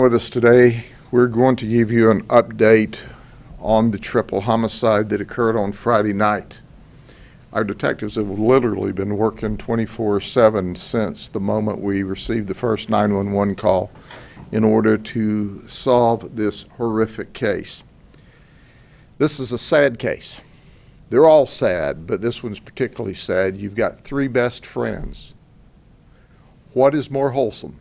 With us today, we're going to give you an update on the triple homicide that occurred on Friday night. Our detectives have literally been working 24/7 since the moment we received the first 911 call in order to solve this horrific case. This is a sad case. They're all sad, but this one's particularly sad. You've got three best friends. What is more wholesome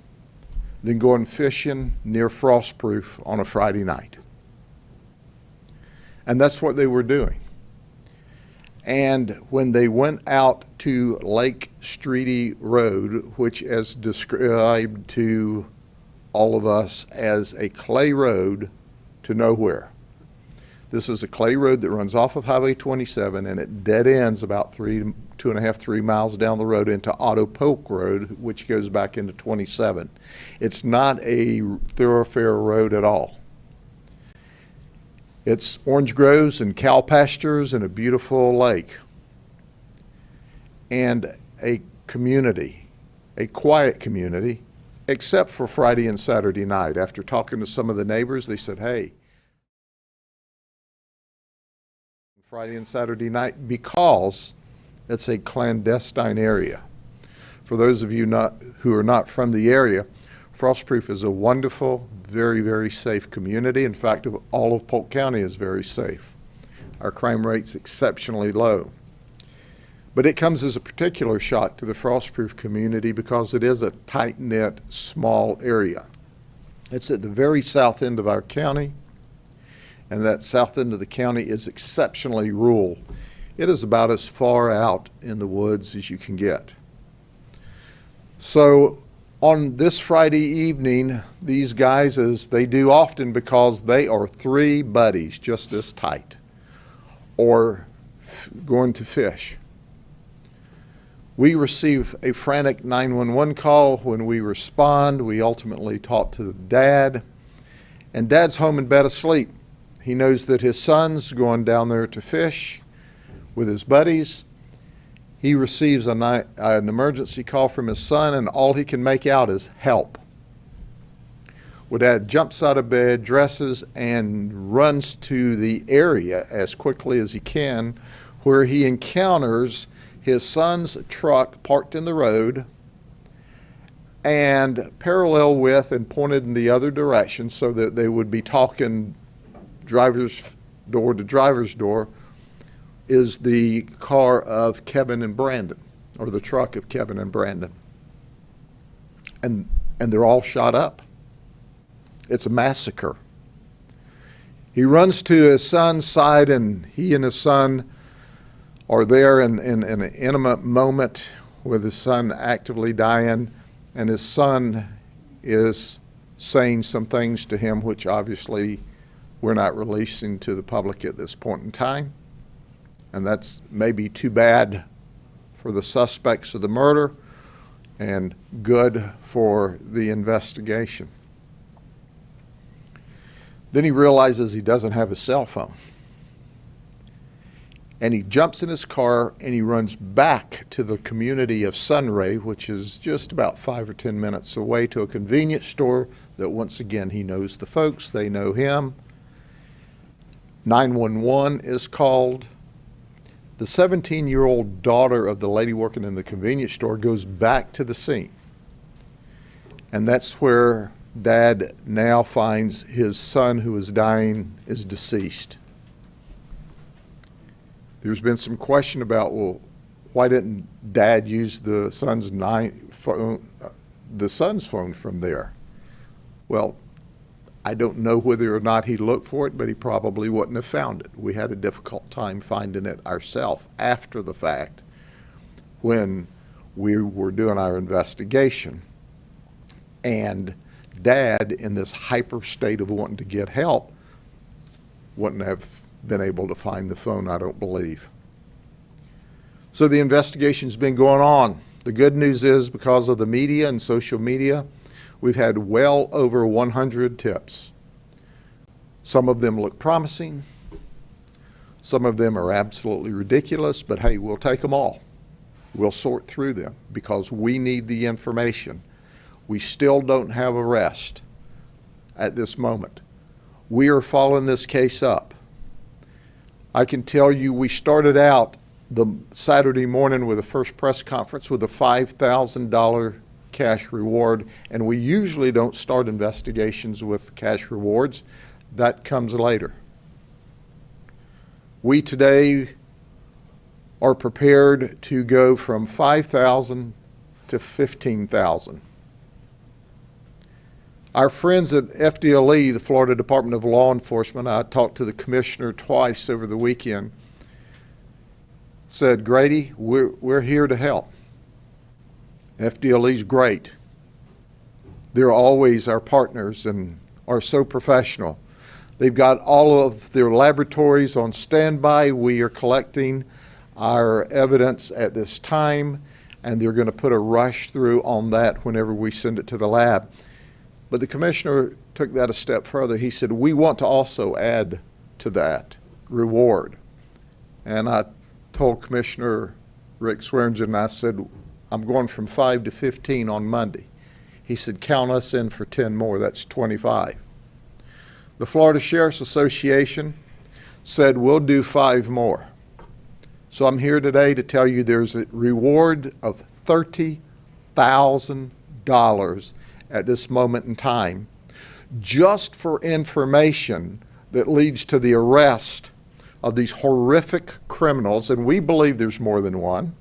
than going fishing near Frostproof on a Friday night? And that's what they were doing. And when they went out to Lake Streety Road, which is described to all of us as a clay road to nowhere. This is a clay road that runs off of Highway 27, and it dead ends about 2.5–3 miles down the road into Polk Road, which goes back into 27. It's not a thoroughfare road at all. It's orange groves and cow pastures and a beautiful lake and a community, a quiet community, except for Friday and Saturday night. After talking to some of the neighbors, they said, hey, Friday and Saturday night, because it's a clandestine area. For those of you who are not from the area, Frostproof is a wonderful, very, very safe community. In fact, all of Polk County is very safe. Our crime rate's exceptionally low. But it comes as a particular shock to the Frostproof community because it is a tight-knit, small area. It's at the very south end of our county, and that south end of the county is exceptionally rural. It is about as far out in the woods as you can get. So on this Friday evening, these guys, as they do often because they are three buddies just this tight, or going to fish. We receive a frantic 911 call. When we respond, we ultimately talk to the dad, and Dad's home in bed asleep. He knows that his son's going down there to fish with his buddies. He receives an emergency call from his son, and all he can make out is help. Well, Dad jumps out of bed, dresses, and runs to the area as quickly as he can, where he encounters his son's truck parked in the road and parallel with and pointed in the other direction so that they would be talking driver's door to driver's door, is the car of Kevin and Brandon, or the truck of Kevin and Brandon. And they're all shot up. It's a massacre. He runs to his son's side, and he and his son are there in an intimate moment with his son actively dying, and his son is saying some things to him which obviously we're not releasing to the public at this point in time. And that's maybe too bad for the suspects of the murder and good for the investigation. Then he realizes he doesn't have his cell phone. And he jumps in his car and he runs back to the community of Sunray, which is just about 5 or 10 minutes away, to a convenience store that once again he knows the folks, they know him. 911 is called. The 17-year-old daughter of the lady working in the convenience store goes back to the scene. And that's where Dad now finds his son, who is dying, is deceased. There's been some question about, well, why didn't Dad use the son's phone from there? Well, I don't know whether or not he looked for it, but he probably wouldn't have found it. We had a difficult time finding it ourselves after the fact when we were doing our investigation. And Dad, in this hyper state of wanting to get help, wouldn't have been able to find the phone, I don't believe. So the investigation's been going on. The good news is, because of the media and social media, we've had well over 100 tips. Some of them look promising. Some of them are absolutely ridiculous, but hey, we'll take them all. We'll sort through them because we need the information. We still don't have arrest at this moment. We are following this case up. I can tell you we started out the Saturday morning with the first press conference with a $5,000 cash reward, and we usually don't start investigations with cash rewards. That comes later. We today are prepared to go from $5,000 to $15,000. Our friends at FDLE, the Florida Department of Law Enforcement, I talked to the commissioner twice over the weekend, said, Grady, we're here to help. FDLE's great. They're always our partners and are so professional. They've got all of their laboratories on standby. We are collecting our evidence at this time, and they're going to put a rush through on that whenever we send it to the lab. But the commissioner took that a step further. He said, we want to also add to that reward. And I told Commissioner Rick Swearingen, I said, I'm going from 5 to 15 on Monday. He said, count us in for 10 more, that's 25. The Florida Sheriff's Association said, we'll do 5 more. So I'm here today to tell you there's a reward of $30,000 at this moment in time, just for information that leads to the arrest of these horrific criminals, and we believe there's more than one.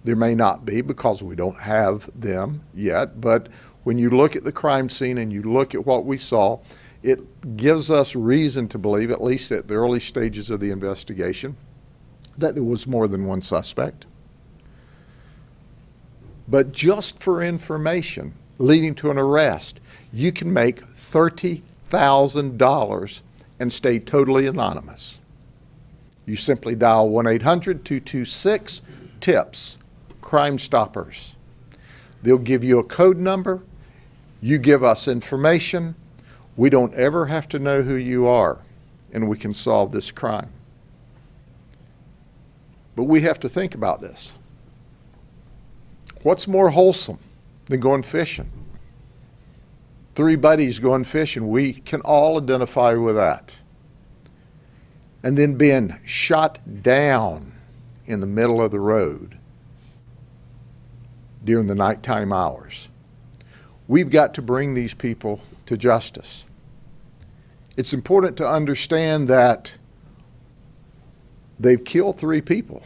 There may not be because we don't have them yet, but when you look at the crime scene and you look at what we saw, it gives us reason to believe, at least at the early stages of the investigation, that there was more than one suspect. But just for information leading to an arrest, you can make $30,000 and stay totally anonymous. You simply dial 1-800-226-TIPS, Crime Stoppers. They'll give you a code number. You give us information. We don't ever have to know who you are, and we can solve this crime. But we have to think about this. What's more wholesome than going fishing? 3 buddies going fishing, we can all identify with that. And then being shot down in the middle of the road during the nighttime hours. We've got to bring these people to justice. It's important to understand that they've killed 3 people.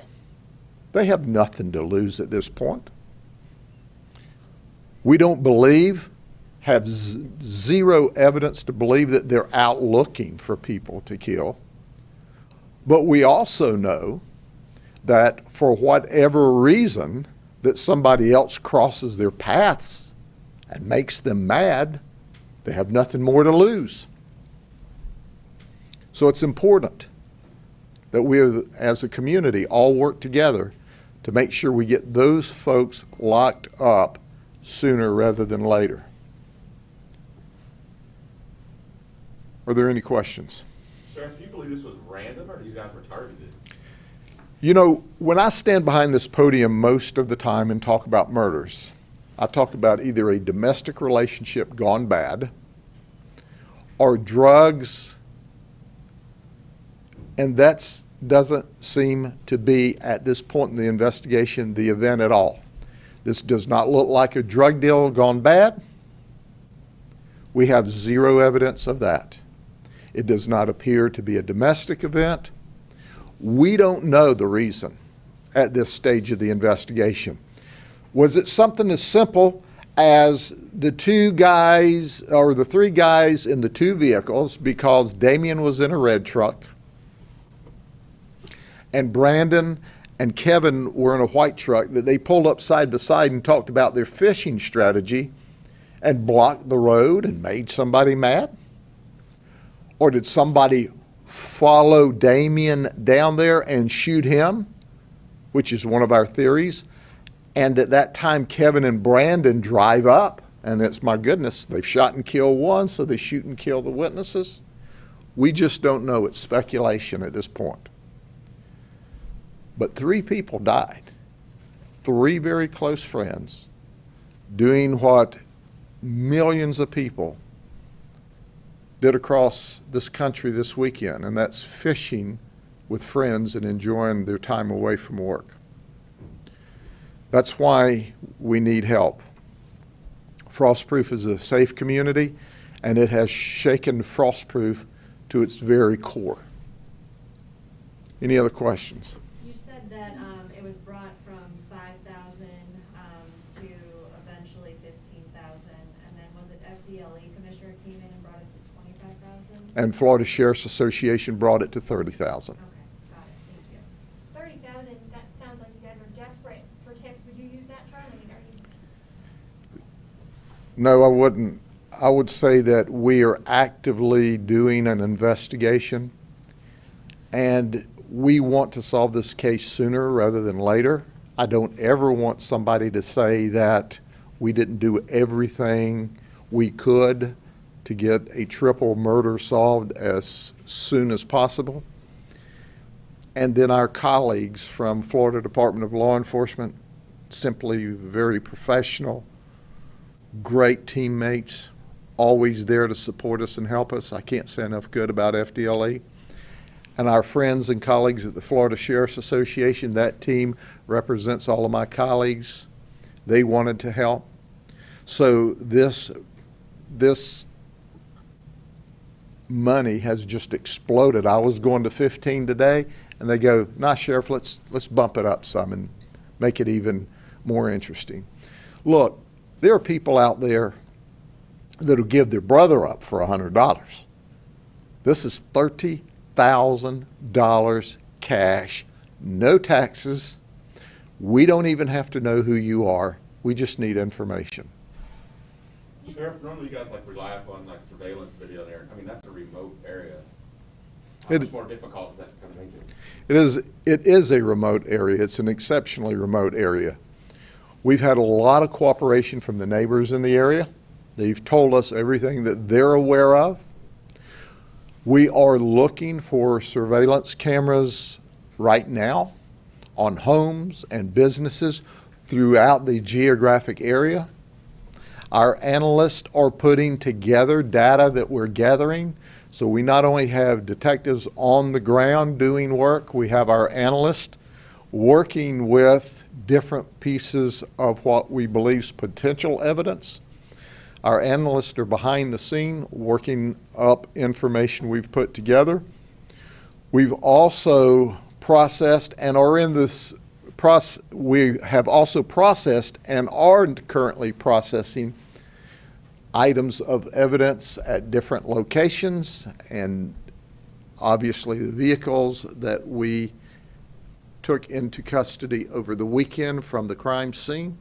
They have nothing to lose at this point. We don't believe, have zero evidence to believe that they're out looking for people to kill. But we also know that for whatever reason that somebody else crosses their paths and makes them mad, they have nothing more to lose. So it's important that we as a community all work together to make sure we get those folks locked up sooner rather than later. Are there any questions? Sheriff, do you believe this was random or these guys were targeted? You know, when I stand behind this podium most of the time and talk about murders, I talk about either a domestic relationship gone bad or drugs, and that doesn't seem to be, at this point in the investigation, the event at all. This does not look like a drug deal gone bad. We have zero evidence of that. It does not appear to be a domestic event. We don't know the reason at this stage of the investigation. Was it something as simple as the 2 guys or the 3 guys in the 2 vehicles because Damien was in a red truck and Brandon and Kevin were in a white truck, that they pulled up side by side and talked about their fishing strategy and blocked the road and made somebody mad? Or did somebody follow Damien down there and shoot him, which is one of our theories, and at that time Kevin and Brandon drive up, and it's, my goodness, they've shot and killed one, so they shoot and kill the witnesses? We just don't know. It's speculation at this point. But 3 people died, 3 very close friends, doing what millions of people did across this country this weekend, and that's fishing with friends and enjoying their time away from work. That's why we need help. Frostproof is a safe community, and it has shaken Frostproof to its very core. Any other questions? You said that it was brought from 5,000 to eventually 15,000, and then was it FDLE commissioner came in and brought it to 25,000? And Florida Sheriff's Association brought it to 30,000. Okay, got it. Thank you. 30,000, that sounds like you guys are desperate for tips. Would you use that, Charlie? Are you? No, I wouldn't. I would say that we are actively doing an investigation, and we want to solve this case sooner rather than later. I don't ever want somebody to say that we didn't do everything we could to get a triple murder solved as soon as possible. And then our colleagues from Florida Department of Law Enforcement, simply very professional, great teammates, always there to support us and help us. I can't say enough good about FDLE. And our friends and colleagues at the Florida Sheriff's Association, that team represents all of my colleagues. They wanted to help. So this money has just exploded. I was going to 15 today, and they go, nah, Sheriff, let's bump it up some and make it even more interesting. Look, there are people out there that'll give their brother up for $100. This is $30,000 cash, no taxes. We don't even have to know who you are. We just need information. Sheriff, normally you guys like rely upon like surveillance video there. I mean, that's a remote area. How much more difficult is that to come into? It is a remote area. It's an exceptionally remote area. We've had a lot of cooperation from the neighbors in the area. They've told us everything that they're aware of. We are looking for surveillance cameras right now on homes and businesses throughout the geographic area. Our analysts are putting together data that we're gathering. So we not only have detectives on the ground doing work, we have our analysts working with different pieces of what we believe is potential evidence. Our analysts are behind the scene working up information we've put together. We've also processed and are in this process, we have also processed and are currently processing items of evidence at different locations, and obviously the vehicles that we took into custody over the weekend from the crime scene.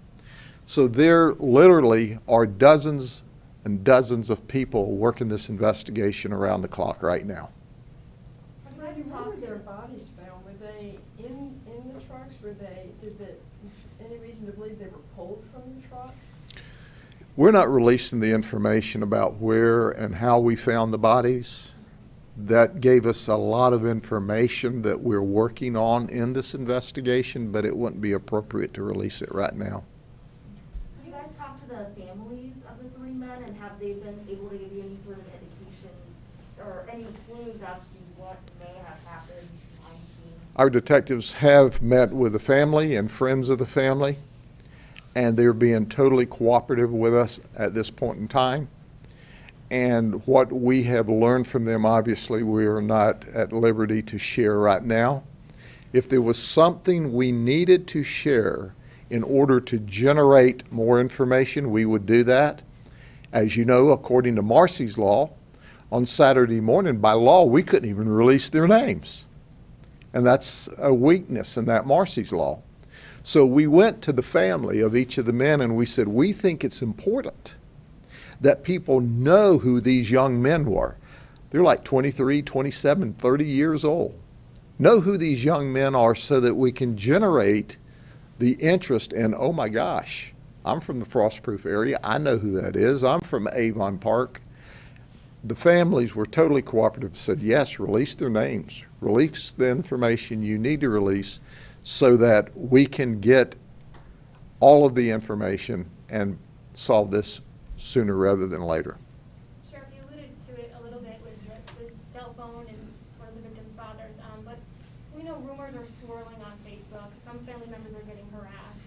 So there literally are dozens and dozens of people working this investigation around the clock right now. Where were their bodies found? Were they in the trucks? Any reason to believe they were pulled from the trucks? We're not releasing the information about where and how we found the bodies. That gave us a lot of information that we're working on in this investigation, but it wouldn't be appropriate to release it right now. Have you guys talked to the families of the three men, and have they been able to give you any sort of indication or any clues as to what may have happened behind the scenes? Our detectives have met with the family and friends of the family, and they're being totally cooperative with us at this point in time. And what we have learned from them, obviously, we are not at liberty to share right now. If there was something we needed to share in order to generate more information, we would do that. As you know, according to Marcy's law, on Saturday morning, by law, we couldn't even release their names. And that's a weakness in that Marcy's law. So we went to the family of each of the men and we said, we think it's important that people know who these young men were. They're like 23, 27, 30 years old. Know who these young men are so that we can generate the interest in, oh my gosh, I'm from the Frostproof area. I know who that is. I'm from Avon Park. The families were totally cooperative, said yes, release their names, release the information you need to release so that we can get all of the information and solve this sooner rather than later. Sheriff, you alluded to it a little bit with the cell phone and for the victim's fathers, but we know rumors are swirling on Facebook. Some family members are getting harassed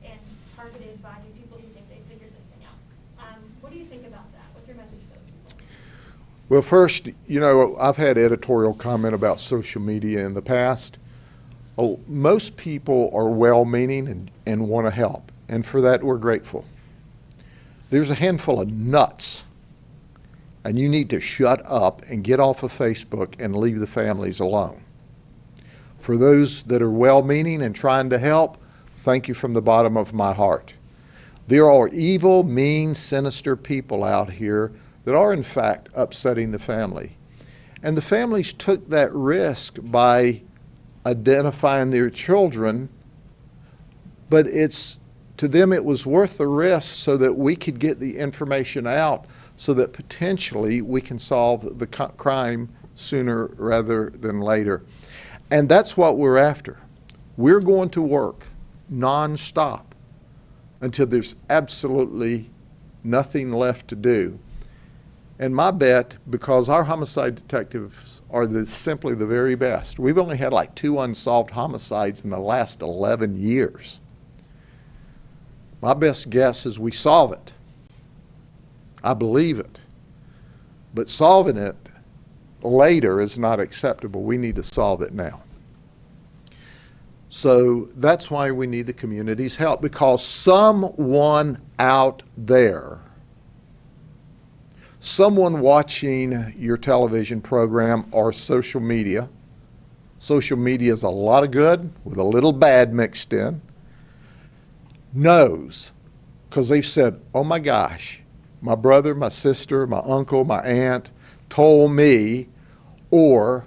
and targeted by people who think they figured this thing out. What do you think about that? What's your message to those people? Well, first, you know, I've had editorial comment about social media in the past. Oh, most people are well-meaning and want to help, and for that we're grateful. There's a handful of nuts, and you need to shut up and get off of Facebook and leave the families alone. For those that are well-meaning and trying to help, thank you from the bottom of my heart. There are evil, mean, sinister people out here that are in fact upsetting the family. And the families took that risk by identifying their children, but to them it was worth the risk so that we could get the information out so that potentially we can solve the crime sooner rather than later. And that's what we're after. We're going to work nonstop until there's absolutely nothing left to do. And my bet, because our homicide detectives are simply the very best, we've only had like 2 unsolved homicides in the last 11 years. My best guess is we solve it. I believe it. But solving it later is not acceptable. We need to solve it now. So that's why we need the community's help, because someone out there, someone watching your television program or social media is a lot of good with a little bad mixed in, knows, because they've said, oh my gosh, my brother, my sister, my uncle, my aunt told me, or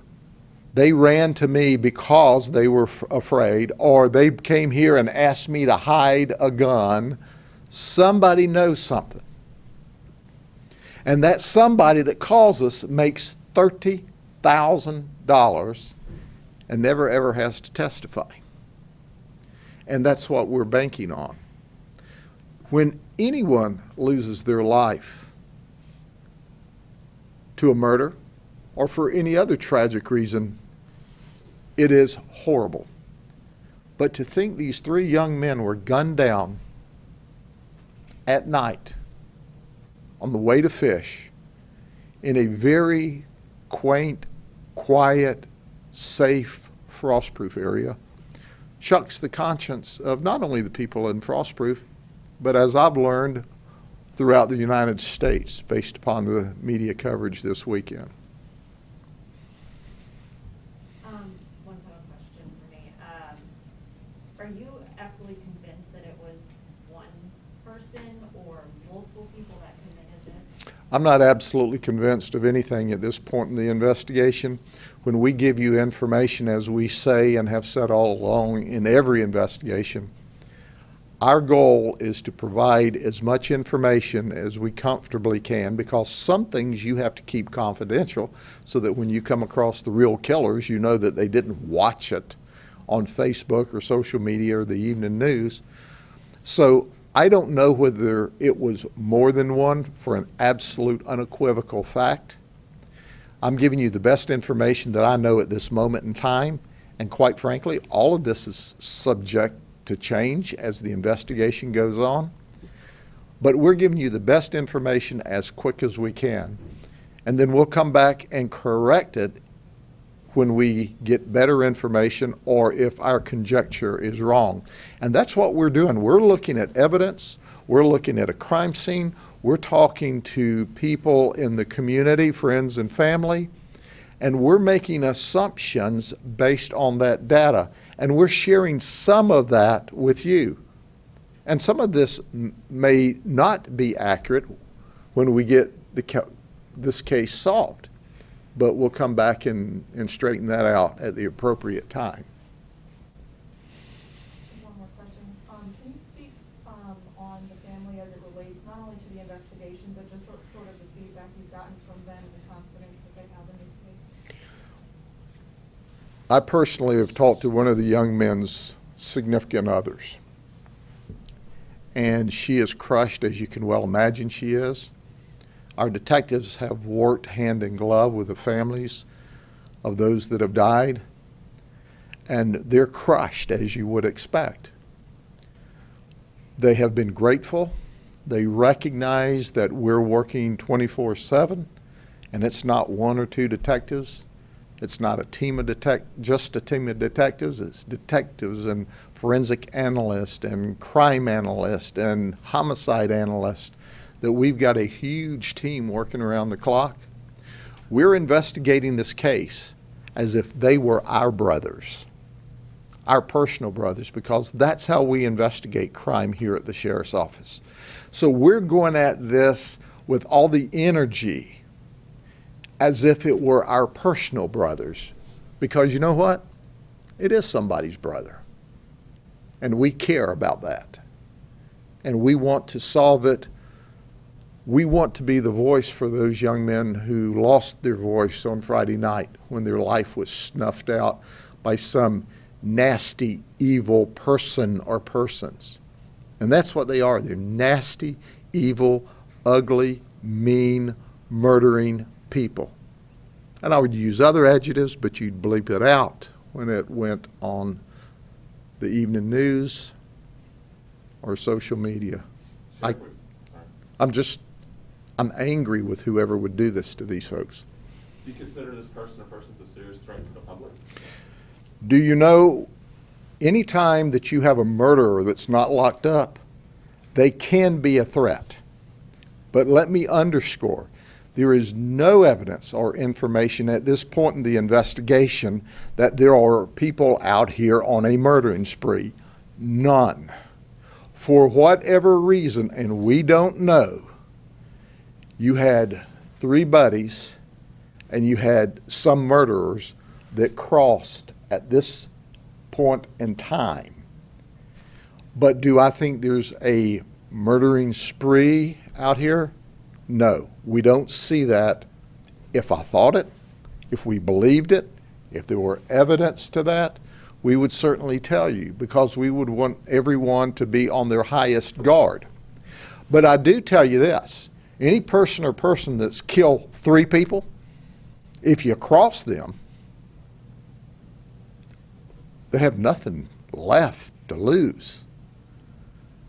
they ran to me because they were afraid, or they came here and asked me to hide a gun. Somebody knows something. And that somebody that calls us makes $30,000 and never ever has to testify. And that's what we're banking on. When anyone loses their life to a murder or for any other tragic reason, it is horrible. But to think these 3 young men were gunned down at night on the way to fish in a very quaint, quiet, safe, Frostproof area shocks the conscience of not only the people in Frostproof, but as I've learned, throughout the United States based upon the media coverage this weekend. One final question for me. Are you absolutely convinced that it was one person or multiple people that committed this? I'm not absolutely convinced of anything at this point in the investigation. When we give you information, as we say and have said all along in every investigation, our goal is to provide as much information as we comfortably can, because some things you have to keep confidential so that when you come across the real killers, you know that they didn't watch it on Facebook or social media or the evening news. So I don't know whether it was more than one for an absolute unequivocal fact. I'm giving you the best information that I know at this moment in time, and quite frankly, all of this is subject to change as the investigation goes on. But we're giving you the best information as quick as we can, and then we'll come back and correct it when we get better information or if our conjecture is wrong. And that's what we're doing. We're looking at evidence, we're looking at a crime scene, we're talking to people in the community, friends and family, and we're making assumptions based on that data. And we're sharing some of that with you. And some of this may not be accurate when we get this case solved. But we'll come back and straighten that out at the appropriate time. One more question. Can you speak on the family as it relates not only to the investigation, but just sort of the feedback you've gotten from them and the confidence that they have in this case? I personally have talked to one of the young men's significant others. and she is crushed, as you can well imagine she is. Our detectives have worked hand in glove with the families of those that have died, and they're crushed, as you would expect. They have been grateful. They recognize that we're working 24/7, and it's not one or two detectives. It's not a team of just a team of detectives. It's detectives and forensic analysts and crime analysts and homicide analysts, that we've got a huge team working around the clock. We're investigating this case as if they were our brothers, our personal brothers, because that's how we investigate crime here at the Sheriff's Office. So we're going at this with all the energy as if it were our personal brothers, because you know what? It is somebody's brother, and we care about that, and we want to solve it. We want to be the voice for those young men who lost their voice on Friday night when their life was snuffed out by some nasty, evil person or persons. And that's what they are. They're nasty, evil, ugly, mean, murdering people. And I would use other adjectives, but you'd bleep it out when it went on the evening news or social media. I'm angry with whoever would do this to these folks. Do you consider this person or persons a serious threat to the public? Do you know, any time that you have a murderer that's not locked up, they can be a threat. But let me underscore, there is no evidence or information at this point in the investigation that there are people out here on a murdering spree. None. For whatever reason, and we don't know, you had 3 buddies and you had some murderers that crossed at this point in time. But do I think there's a murdering spree out here? No, we don't see that. If I thought it, if we believed it, if there were evidence to that, we would certainly tell you, because we would want everyone to be on their highest guard. But I do tell you this. Any person or person that's killed 3 people, if you cross them, they have nothing left to lose.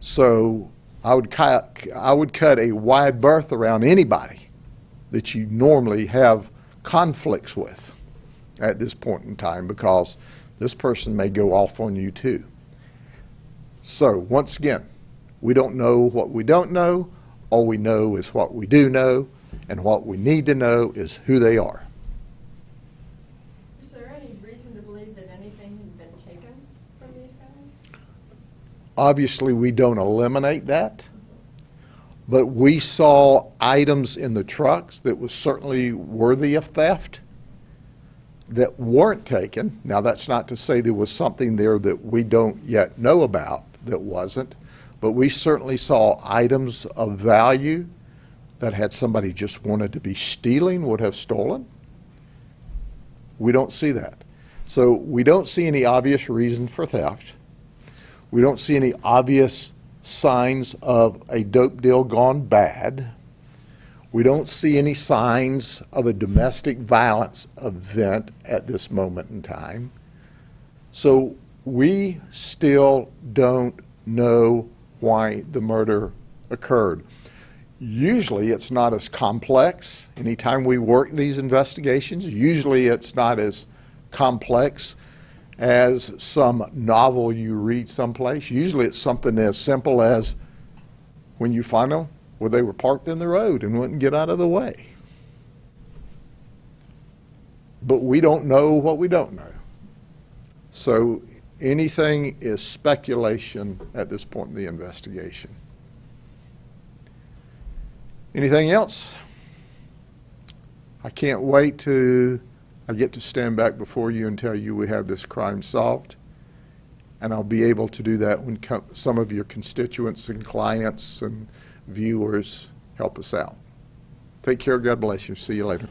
So I would cut a wide berth around anybody that you normally have conflicts with at this point in time, because this person may go off on you too. So once again, we don't know what we don't know. All we know is what we do know, and what we need to know is who they are. Is there any reason to believe that anything had been taken from these guys? Obviously, we don't eliminate that, but we saw items in the trucks that was certainly worthy of theft that weren't taken. Now, that's not to say there was something there that we don't yet know about that wasn't. But we certainly saw items of value that had somebody just wanted to be stealing would have stolen. We don't see that. So we don't see any obvious reason for theft. We don't see any obvious signs of a dope deal gone bad. We don't see any signs of a domestic violence event at this moment in time. So we still don't know why the murder occurred. Usually it's not as complex. Anytime we work these investigations, usually it's not as complex as some novel you read someplace. Usually it's something as simple as when you find them, where they were parked in the road and wouldn't get out of the way. But we don't know what we don't know. So anything is speculation at this point in the investigation. Anything else? I can't wait till I get to stand back before you and tell you we have this crime solved. And I'll be able to do that when some of your constituents and clients and viewers help us out. Take care. God bless you. See you later.